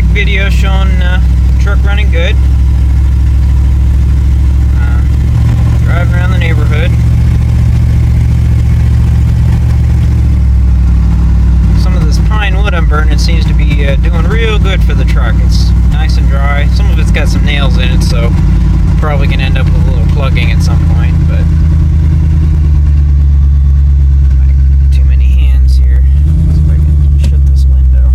quick video showing truck running good. Driving around the neighborhood. Some of this pine wood I'm burning seems to be doing real good for the truck. It's nice and dry. Some of it's got some nails in it, so probably gonna end up with a little plugging at some point, but too many hands here. Let's see if I can shut this window.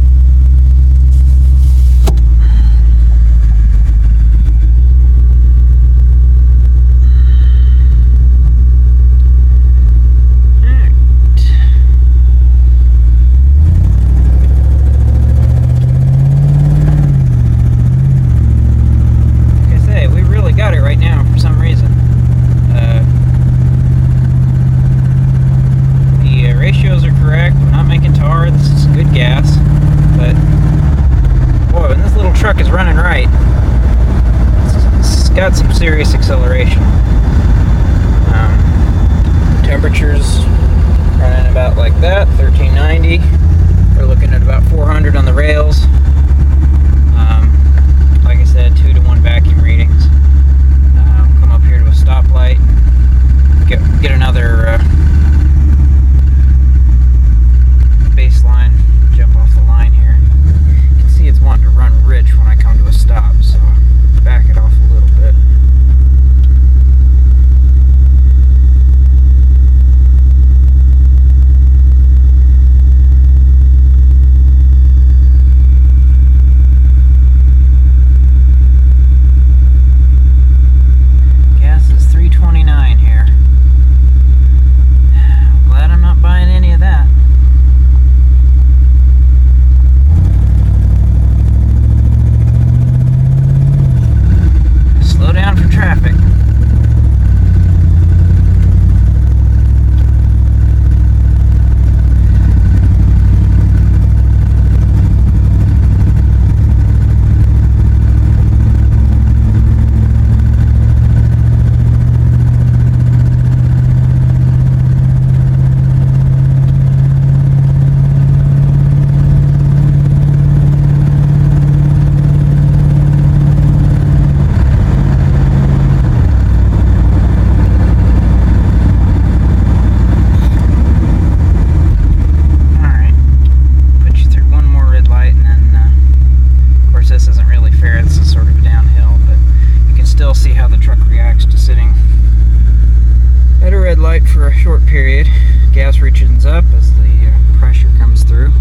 Truck is running right. It's got some serious acceleration. Temperatures running about like that, 1390. We're looking at about 400 on the rails. Like I said, 2-to-1 vacuum readings. Come up here to a stoplight. Get another baseline. Jump off the line here. You can see it's wanting to run rich when I come to a stop, so back it off a little bit. Gas is $3.29 here. I'm glad I'm not buying any of that. Slow down for traffic. See how the truck reacts to sitting at a red light for a short period. Gas reaches up as the pressure comes through.